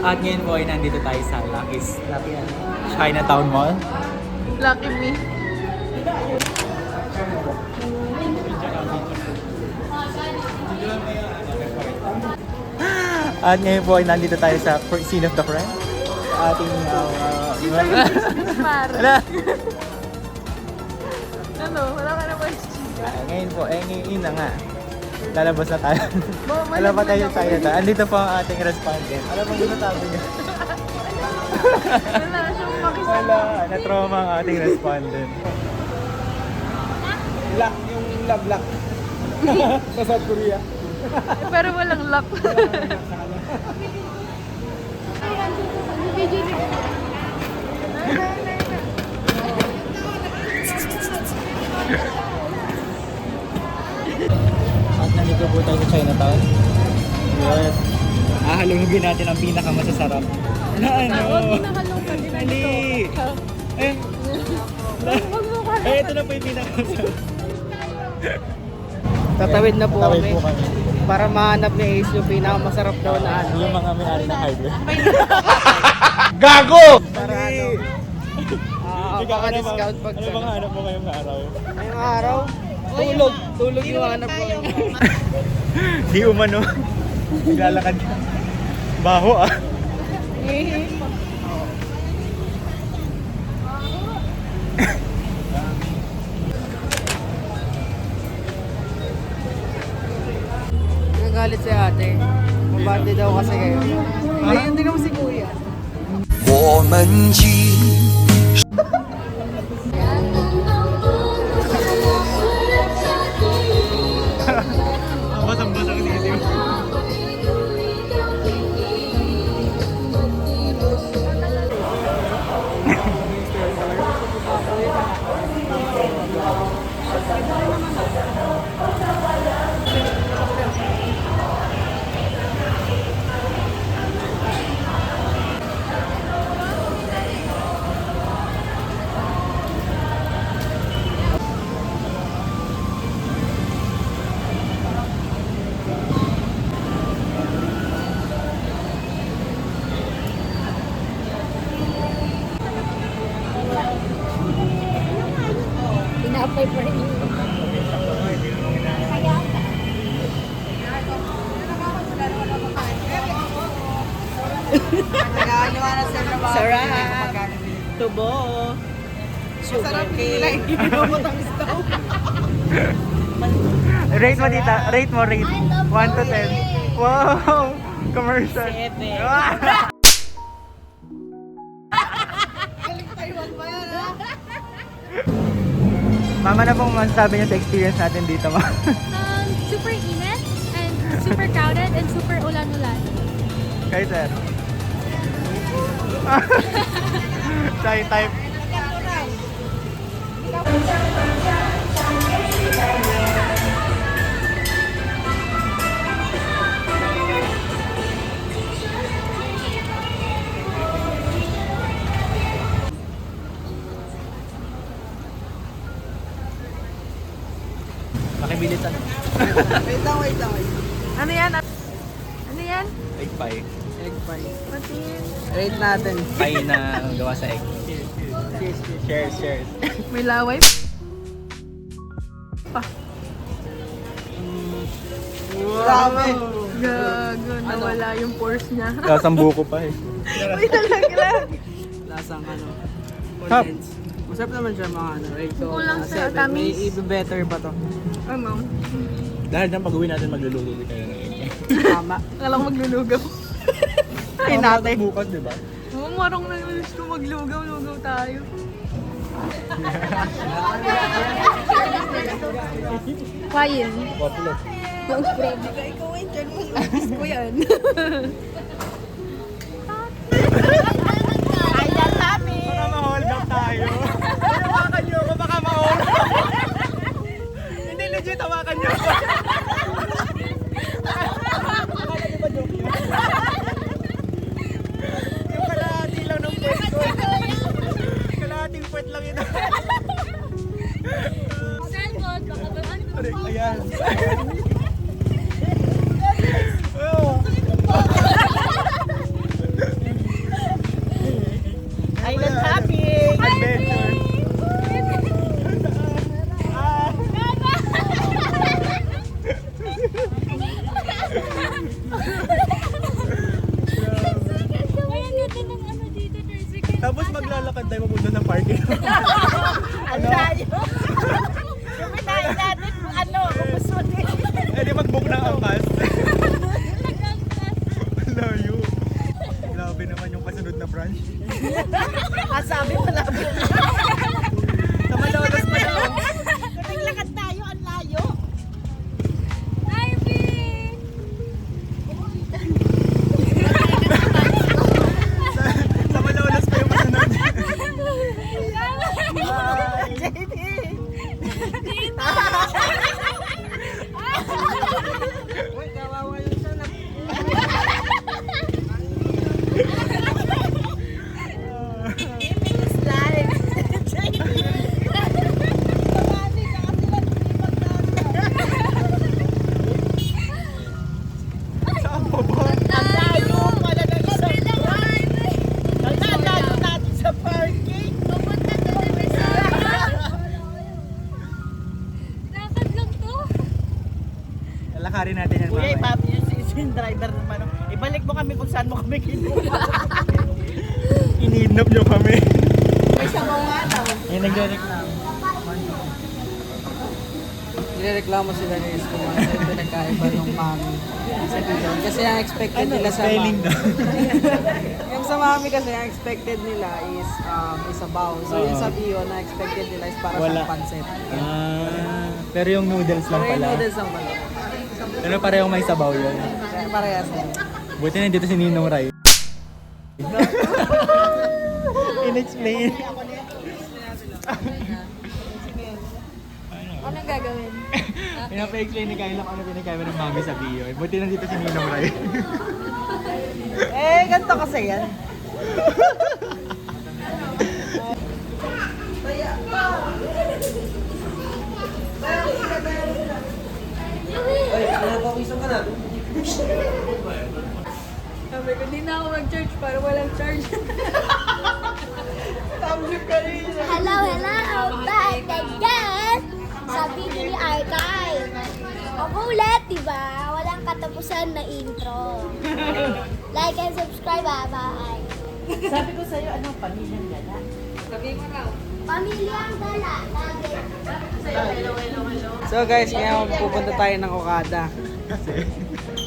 At ngayon po ay nandito tayo sa Chinatown Mall. Lucky me. At ngayon po ay nandito tayo sa scene of the crime. Ating Para. Ano? Wala ka naman chika. ngayon po, ngayon na nga. Lalabas na tayo. Wala Alam pa tayo sa Chinatown. Andito po ang ating respondent. Alam mo yung sabi niya? Wala siyang makisama. Wala, na-trauma ang ating respondent. Lock, yung love lock. Sa South Korea. Pero walang lock. At nandito po tayo sa Chinatown. Yes. Hahalungin natin ang pinakamasasarap. Na ano? Pinakalong ka din Mali! Eh, ito na po yung pinakamasarap. Tatawid na po Tawid kami. po kami. Para mahanap ni Ace yung pinakamasarap daw na ano. Yung mga may-ari ng highway. Para ano. Baka-discount pag Ano bang hanap mo ngayong araw? ngayong araw. Tulog. Tulog yung hanap ko. Di umano. Naglalakad ka. Baho ah. Nagalit si ate. Mabati daw kasi kayo. Ayun din naman si kuya. 我们今 Basang-basa kasi kasi yun. Ina-apply pa rin yun. Sarap. Tubo. Sugar cake. Rate mo tita. Rate mo, rate. 1 to 10. Wow! Commercial. 7. Mama na pong masasabi niyo sa experience natin dito, ma. Super init and super crowded and super ulan-ulan. Kayo, sir. Shy type. Makibilit ano? Wait lang. Ano yan? Ano yan? Egg pie. Egg pie. Patin. Rate natin. Pie na gawa sa egg. Cheers, cheers. May laway. Pa. Grabe. Gago. Nawala yung pores niya. Kasambu ko pa eh. Uy, talaga. Lasang ano. Hap. Condense. Masarap naman siya mga ano. Right? So, Kulang sa 7. May tamis. even better pa to. Ano? Dahil dyan pag-uwi natin magluluto din kayo ng egg. Tama. Akala ko maglulugaw. Ay, natin. Bukas, di ba? Oo, marong na gusto maglugaw. Lugaw tayo. Kain. Wapulo. Yung spread. Ikaw ay dyan mo. Miss ko yan. Ay, yan namin. Baka ma-hold up tayo. Hawakan niyo ako, baka ma-hold up. Hindi legit, hawakan niyo ako. Akala niyo ba joke yun? Yung kalahati lang ng puwet ko. Kalahating puwet lang yun. Salmon, baka ba? Ayan. lalakarin natin yan Kuya, mamaya. ipapi yung driver naman. Ibalik mo kami kung saan mo kami kinuha. Ininap nyo kami. May sabaw nga daw. Yung nagre-reklamo. Nireklamo sila ni Isko kung ano yung pinagkaiba ng mami sa video. Kasi ang expected nila sa Spelling mami. daw. Yung sa mami kasi ang expected nila is isabaw. So yung sa bio na expected nila is para Wala. sa pansit. Pero yung noodles lang Pero yung pala. noodles lang pala. Pero parehong may sabaw yun. Kaya parehas lang. Buti na dito si Ninong Ray. In-explain. Anong gagawin? Pinapa-explain ni Kyla kung ano pinagkaiba ng mami sa Bio. Buti na dito si Ninong Ray. Eh, ganito kasi yan. Sabi ko, di na ako mag-charge para walang charge. Tablet ka rin. Hello, back again sa video ni Archive. Ang ulit, diba? Walang katapusan na intro. Like and subscribe, bye-bye. Sabi ko sa'yo, anong pamilyang gala? Pamilyang gala, lagi. So guys, ngayon pupunta tayo ng Okada.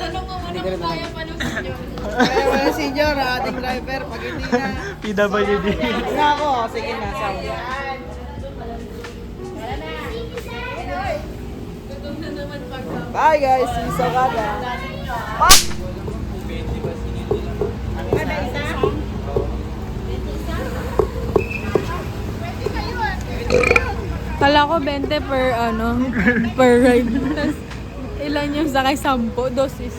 Tanong mo muna kung kaya panusin nyo. Kaya wala si Jor, ating driver. Pag hindi na, PWD. na ako. Sige na, sama. Gutom na naman pag Bye guys, see you sa Okada. Kala ko 20 per per ride. Tapos ilan yung sakay? 10, dosis.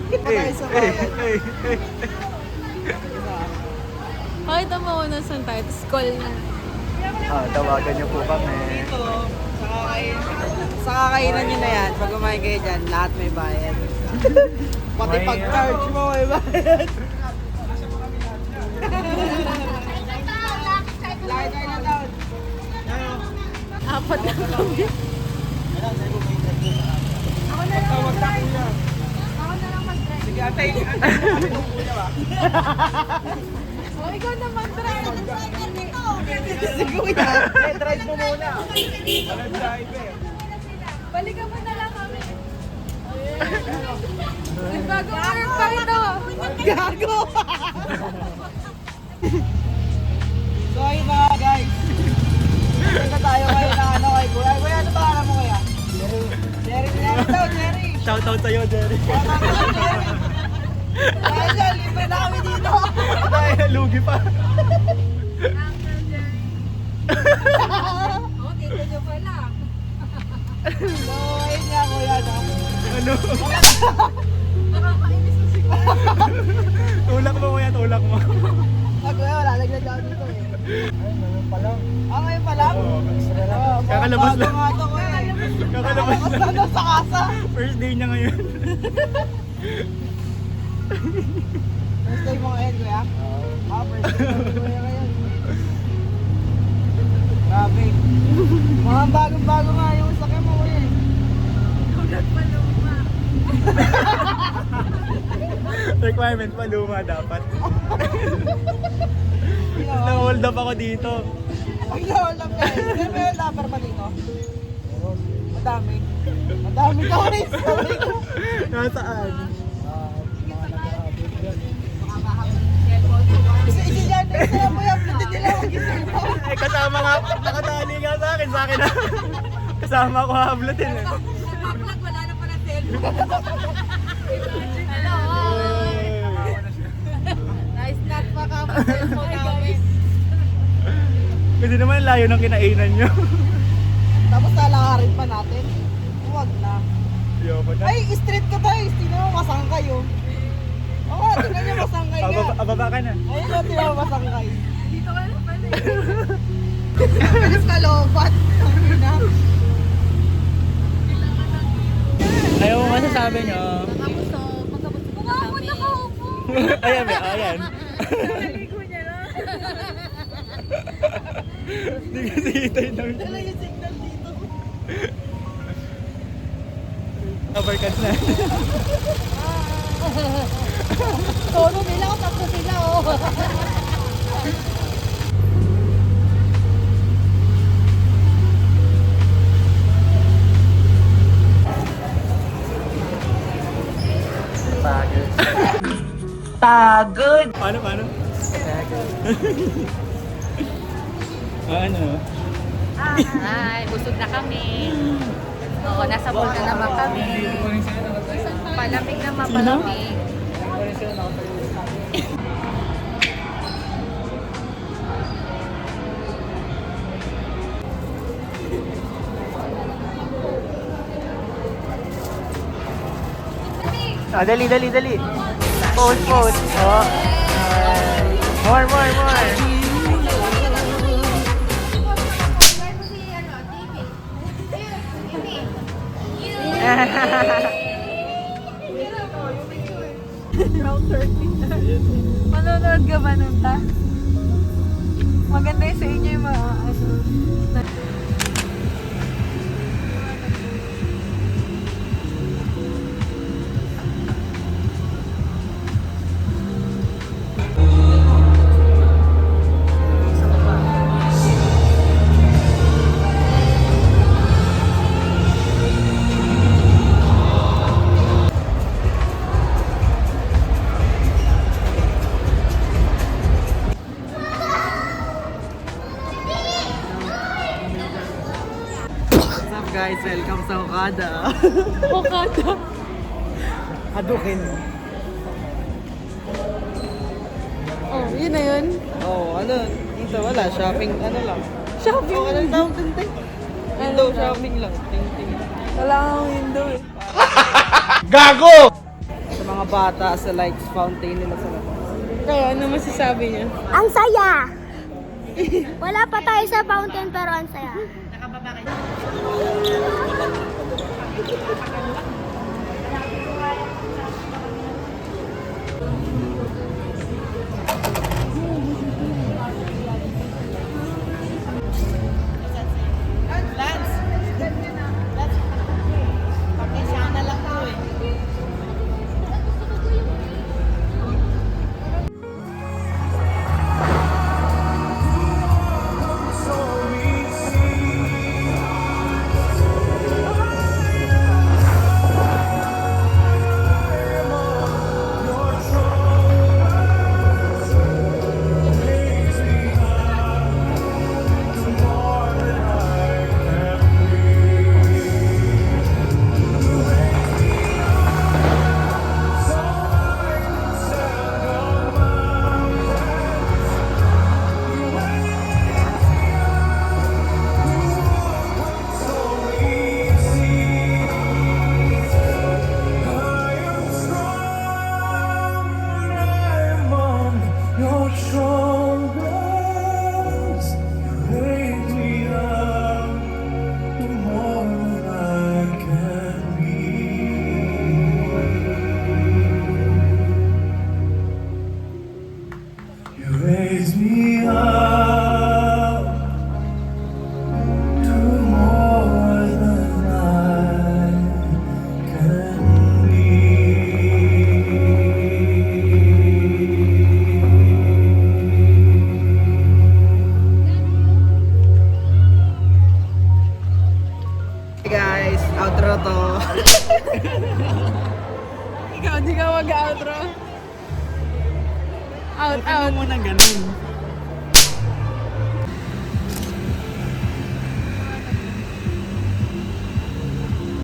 Bye sa bayan. Pakita mo kung nasan tayo. Tapos call na. Tawagan niyo po kami. Dito, sa kakainan nyo na yan, pag kumain kayo dyan, lahat may bayad. Pati May- pag-charge mo, may bayad. Laki tayo na down. Apat na kami. Sige, atay. Oh, ikaw naman, try. Sige, kuya. Drive mo muna. Walang driver. Balikan mo na lang kami. Nagbago order pa rin ako. Gago! So ayun na nga guys. Punta tayo kayo na ano kay Kuya. Kuya, ano pangalan mo kuya? Jerry. Jerry, Jerry daw, Jerry. Shoutout sa'yo, Jerry. Dahil dyan, libre na kami dito. Dahil lugi pa. Oh, dito nyo pala. So ayun nga kuya, no? Ano? Nakakainis na si Kuya. Tulak mo kuya, tulak mo. Pag kuya, wala lagyan daw dito eh. Ay, ngayon pa lang. Ah, ngayon pa lang? Oo, Kakalabas lang. Bago nga to kuya. Kakalabas Kakalabas lang. lang daw sa kasa. First day niya ngayon. First day mo ngayon kuya? Ah, first day mo kuya ngayon. Grabe. Mga bagong-bago nga yung sakyan mo kuya. Ulat pa luma. Requirement pa luma dapat. Na-hold up ako dito. Ay, hold up guys. May hold upper pa dito? Madami. Madami ka rin. Sabi ko. Nasaan? Isa dyan. Isa na po yung upload nila. Mag-isip. Eh kasama nga, nakatali nga sa akin na. Kasama ko hablatin eh. Vlog, wala na pala cellphone. Hello. Nice not pa ka po cellphone namin. Kasi naman layo ng kinainan nyo. Tapos lalakarin pa natin. Huwag na. Yo, na. Ay, street ka tayo. Tingnan mo, masangkay oh. Oo, tingnan niyo masangkay nga. Ababa ka na. Ayun o, tingnan mo masangkay. Dito ka na pala. Bilis kalobat. Sabi na. Ayaw mo masasabi nyo. Bumabot ako upo. Ayan, ayan. Naligo niya lang. Hindi kasi hintay lang. Dala yung signal dito. Overcuts na. Todo nila o tatlo sila oh. Tagod! Paano? Ano? Ay, busog na kami. Oo, nasa pool na naman kami. Palamig na mapalamig. Ah, dali. Pose. Oh. More. Manonood ka ba nun, ta? Maganda yung sa inyo yung mga What's up guys? Welcome sa Okada. Okada. Hadukin. Oh, yun na yun. Oh, ano? Dito wala. Shopping, ano lang. Shopping. Oh, anong tawag dun, te? Window shopping lang. Ting. Wala akong window eh. Sa mga bata, sa lights fountain nila sa labas. Ikaw, ano masasabi niya? Ang saya! Wala pa tayo sa fountain pero ang saya. Raise me up to more than I can Hey guys, outro to. Ikaw, di ka mag-outro. Out. Huwag mo nang ganun.